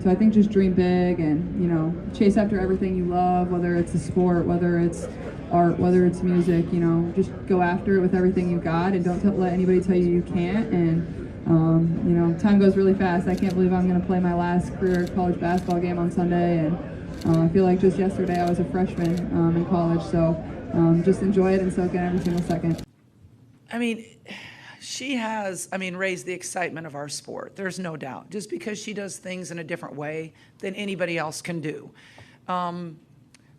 So I think just dream big and, you know, chase after everything you love, whether it's a sport, whether it's art, whether it's music, you know, just go after it with everything you got and don't let anybody tell you you can't. And, you know, time goes really fast. I can't believe I'm going to play my last career college basketball game on Sunday. And I feel like just yesterday I was a freshman in college. So just enjoy it and soak in every single second. I mean, she has, raised the excitement of our sport. There's no doubt. Just because she does things in a different way than anybody else can do.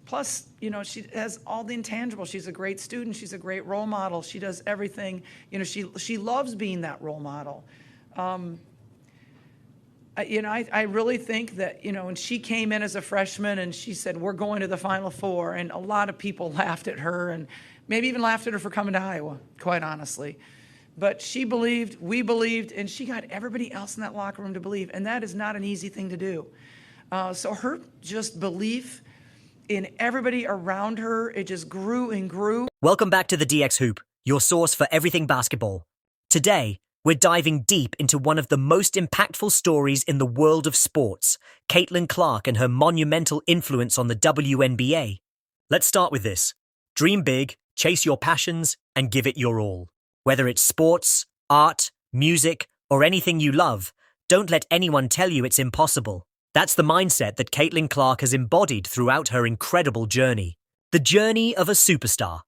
Plus, you know, she has all the intangibles. She's a great student. She's a great role model. She does everything. You know, she loves being that role model. I really think that, you know, when she came in as a freshman and she said, we're going to the Final Four, and a lot of people laughed at her and maybe even laughed at her for coming to Iowa, quite honestly. But she believed, we believed, and she got everybody else in that locker room to believe, and that is not an easy thing to do. So her just belief in everybody around her, it just grew and grew. Welcome back to the DX Hoop, your source for everything basketball. Today, we're diving deep into one of the most impactful stories in the world of sports, Caitlin Clark and her monumental influence on the WNBA. Let's start with this. Dream big, chase your passions, and give it your all. Whether it's sports, art, music, or anything you love, don't let anyone tell you it's impossible. That's the mindset that Caitlin Clark has embodied throughout her incredible journey. The journey of a superstar.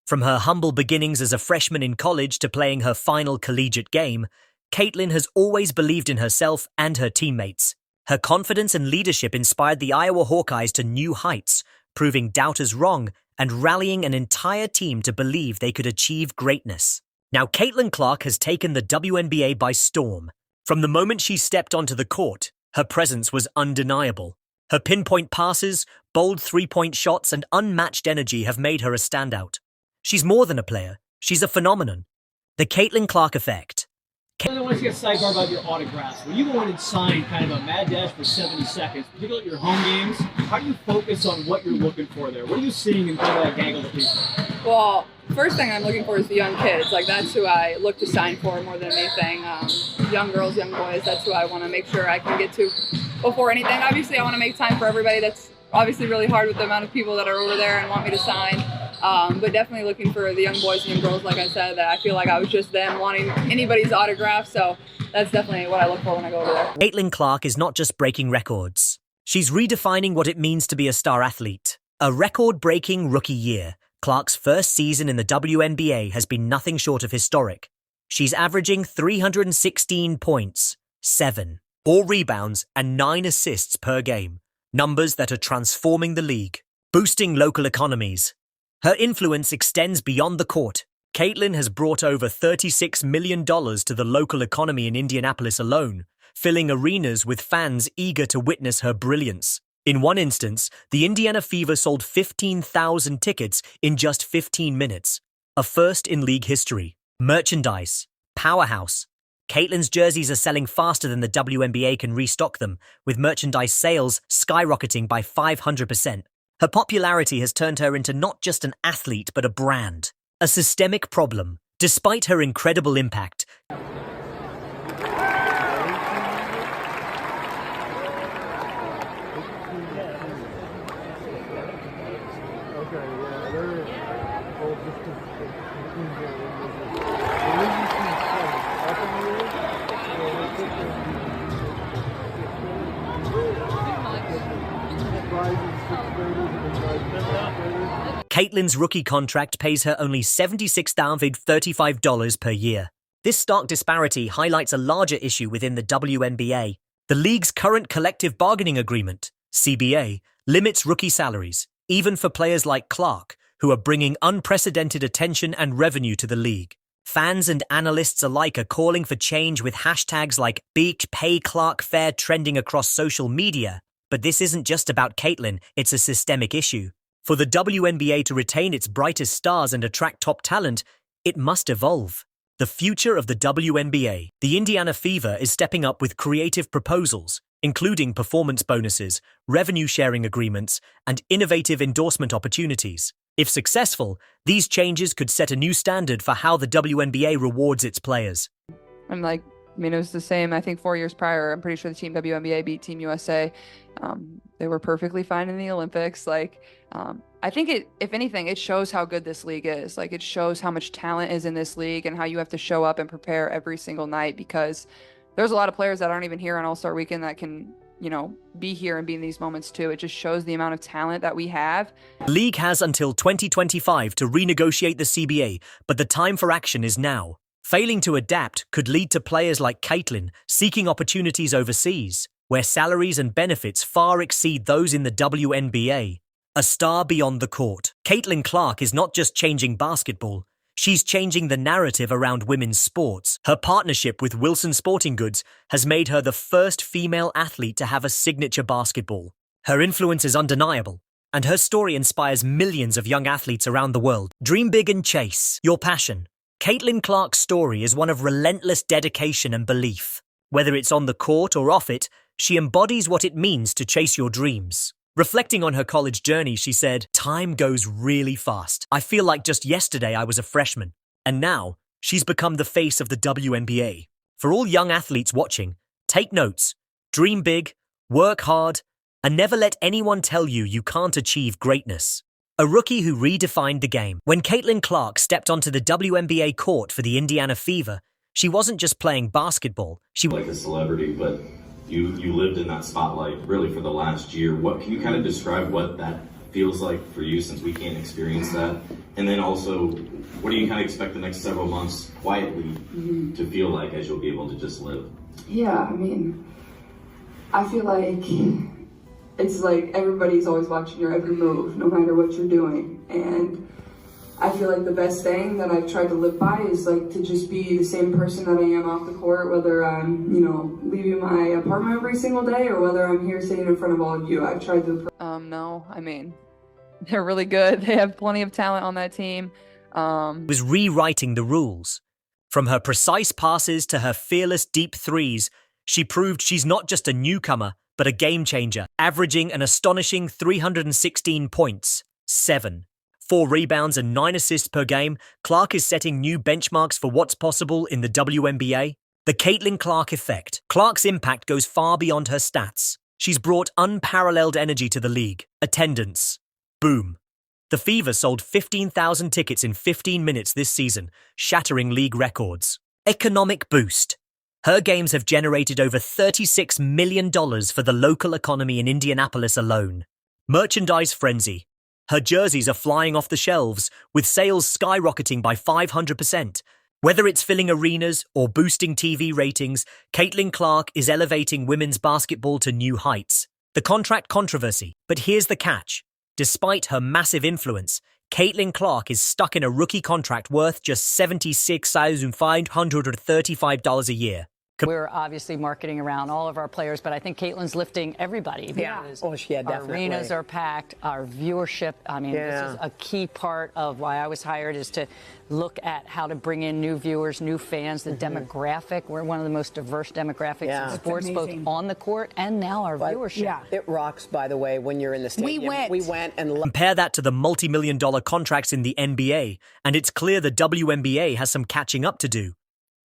From her humble beginnings as a freshman in college to playing her final collegiate game, Caitlin has always believed in herself and her teammates. Her confidence and leadership inspired the Iowa Hawkeyes to new heights, proving doubters wrong and rallying an entire team to believe they could achieve greatness. Now, Caitlin Clark has taken the WNBA by storm. From the moment she stepped onto the court, her presence was undeniable. Her pinpoint passes, bold three-point shots, and unmatched energy have made her a standout. She's more than a player. She's a phenomenon. The Caitlin Clark effect. I want to get a sidebar about your autographs. When you go in and sign kind of a mad dash for 70 seconds, particularly at your home games, how do you focus on what you're looking for there? What are you seeing in front of that gaggle of people? Well, first thing I'm looking for is the young kids. Like, that's who I look to sign for more than anything. Young girls, young boys, that's who I want to make sure I can get to before anything. Obviously, I want to make time for everybody. That's obviously really hard with the amount of people that are over there and want me to sign. But definitely looking for the young boys and young girls, like I said, that I feel like I was just them wanting anybody's autograph. So that's definitely what I look for when I go over there. Caitlin Clark is not just breaking records. She's redefining what it means to be a star athlete. A record-breaking rookie year, Clark's first season in the WNBA has been nothing short of historic. She's averaging 316 points, 7, 4 rebounds, and 9 assists per game. Numbers that are transforming the league, boosting local economies. Her influence extends beyond the court. Caitlin has brought over $36 million to the local economy in Indianapolis alone, filling arenas with fans eager to witness her brilliance. In one instance, the Indiana Fever sold 15,000 tickets in just 15 minutes. A first in league history. Merchandise. Powerhouse. Caitlin's jerseys are selling faster than the WNBA can restock them, with merchandise sales skyrocketing by 500%. Her popularity has turned her into not just an athlete but a brand, a systemic problem. Despite her incredible impact, Caitlin's rookie contract pays her only $76,035 per year. This stark disparity highlights a larger issue within the WNBA. The league's current collective bargaining agreement, CBA, limits rookie salaries, even for players like Clark, who are bringing unprecedented attention and revenue to the league. Fans and analysts alike are calling for change with hashtags like #PayClarkFair trending across social media. But this isn't just about Caitlin, it's a systemic issue. For the WNBA to retain its brightest stars and attract top talent, it must evolve. The future of the WNBA. The Indiana Fever is stepping up with creative proposals, including performance bonuses, revenue-sharing agreements, and innovative endorsement opportunities. If successful, these changes could set a new standard for how the WNBA rewards its players. I'm like I mean, it was the same, I think 4 years prior. I'm pretty sure the Team WNBA beat Team USA. They were perfectly fine in the Olympics. I think if anything, it shows how good this league is. It shows how much talent is in this league and how you have to show up and prepare every single night, because there's a lot of players that aren't even here on All-Star Weekend that can, be here and be in these moments too. It just shows the amount of talent that we have. The league has until 2025 to renegotiate the CBA, but the time for action is now. Failing to adapt could lead to players like Caitlin seeking opportunities overseas, where salaries and benefits far exceed those in the WNBA. A star beyond the court, Caitlin Clark is not just changing basketball, she's changing the narrative around women's sports. Her partnership with Wilson Sporting Goods has made her the first female athlete to have a signature basketball. Her influence is undeniable, and her story inspires millions of young athletes around the world. Dream big and chase your passion. Caitlin Clark's story is one of relentless dedication and belief. Whether it's on the court or off it, she embodies what it means to chase your dreams. Reflecting on her college journey, she said, "Time goes really fast. I feel like just yesterday I was a freshman. And now, she's become the face of the WNBA. For all young athletes watching, take notes, dream big, work hard, and never let anyone tell you you can't achieve greatness." A rookie who redefined the game. When Caitlin Clark stepped onto the WNBA court for the Indiana Fever, she wasn't just playing basketball. She was like a celebrity, but you lived in that spotlight really for the last year. What can you kind of describe what that feels like for you, since we can't experience that? And then also, what do you kind of expect the next several months quietly to feel like as you'll be able to just live? Yeah, I mean, I feel like it's like everybody's always watching your every move, no matter what you're doing. And I feel like the best thing that I've tried to live by is to just be the same person that I am off the court, whether I'm, leaving my apartment every single day or whether I'm here sitting in front of all of you. I've tried to... No, I mean, they're really good. They have plenty of talent on that team. Was rewriting the rules. From her precise passes to her fearless deep threes, she proved she's not just a newcomer, but a game changer, averaging an astonishing 316 points, 4 rebounds and 9 assists per game. Clark is setting new benchmarks for what's possible in the WNBA. The Caitlin Clark effect. Clark's impact goes far beyond her stats. She's brought unparalleled energy to the league. Attendance. Boom. The Fever sold 15,000 tickets in 15 minutes this season, shattering league records. Economic boost. Her games have generated over $36 million for the local economy in Indianapolis alone. Merchandise frenzy. Her jerseys are flying off the shelves, with sales skyrocketing by 500%. Whether it's filling arenas or boosting TV ratings, Caitlin Clark is elevating women's basketball to new heights. The contract controversy. But here's the catch. Despite her massive influence, Caitlin Clark is stuck in a rookie contract worth just $76,535 a year. We're obviously marketing around all of our players, but I think Caitlin's lifting everybody because our arenas are packed, our viewership. I mean, this is a key part of why I was hired, is to look at how to bring in new viewers, new fans, the demographic. We're one of the most diverse demographics in sports, both on the court and now our viewership. Yeah. It rocks, by the way, when you're in the stadium. We went and compare that to the multi-million-dollar contracts in the NBA, and it's clear the WNBA has some catching up to do.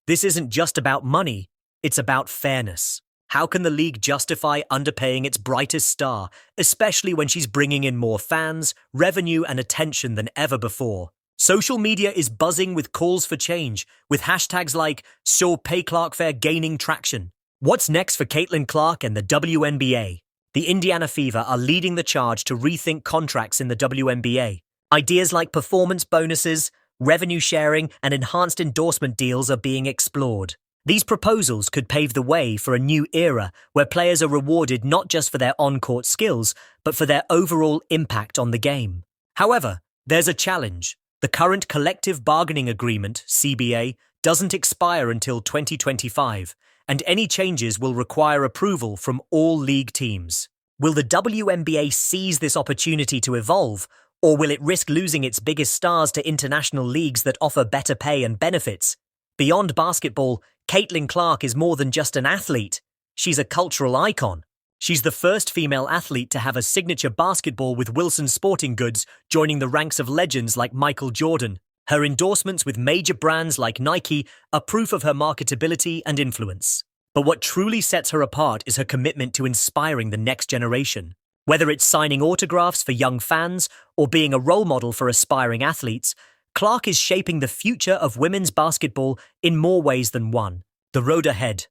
This isn't just about money. It's about fairness. How can the league justify underpaying its brightest star, especially when she's bringing in more fans, revenue, and attention than ever before? Social media is buzzing with calls for change, with hashtags like "So Pay Clark Fair" gaining traction. What's next for Caitlin Clark and the WNBA? The Indiana Fever are leading the charge to rethink contracts in the WNBA. Ideas like performance bonuses, revenue sharing, and enhanced endorsement deals are being explored. These proposals could pave the way for a new era where players are rewarded not just for their on-court skills, but for their overall impact on the game. However, there's a challenge. The current collective bargaining agreement, CBA, doesn't expire until 2025, and any changes will require approval from all league teams. Will the WNBA seize this opportunity to evolve, or will it risk losing its biggest stars to international leagues that offer better pay and benefits? Beyond basketball, Caitlin Clark is more than just an athlete. She's a cultural icon. She's the first female athlete to have a signature basketball with Wilson Sporting Goods, joining the ranks of legends like Michael Jordan. Her endorsements with major brands like Nike are proof of her marketability and influence. But what truly sets her apart is her commitment to inspiring the next generation. Whether it's signing autographs for young fans or being a role model for aspiring athletes, Clark is shaping the future of women's basketball in more ways than one. The road ahead.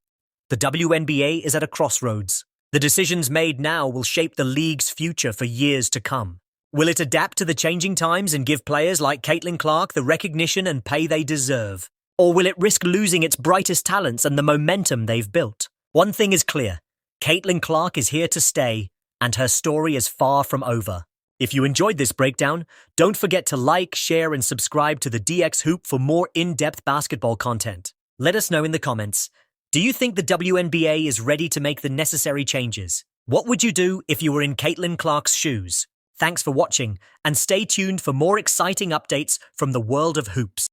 The WNBA is at a crossroads. The decisions made now will shape the league's future for years to come. Will it adapt to the changing times and give players like Caitlin Clark the recognition and pay they deserve? Or will it risk losing its brightest talents and the momentum they've built? One thing is clear. Caitlin Clark is here to stay, and her story is far from over. If you enjoyed this breakdown, don't forget to like, share, and subscribe to the DX Hoop for more in-depth basketball content. Let us know in the comments. Do you think the WNBA is ready to make the necessary changes? What would you do if you were in Caitlin Clark's shoes? Thanks for watching, and stay tuned for more exciting updates from the world of hoops.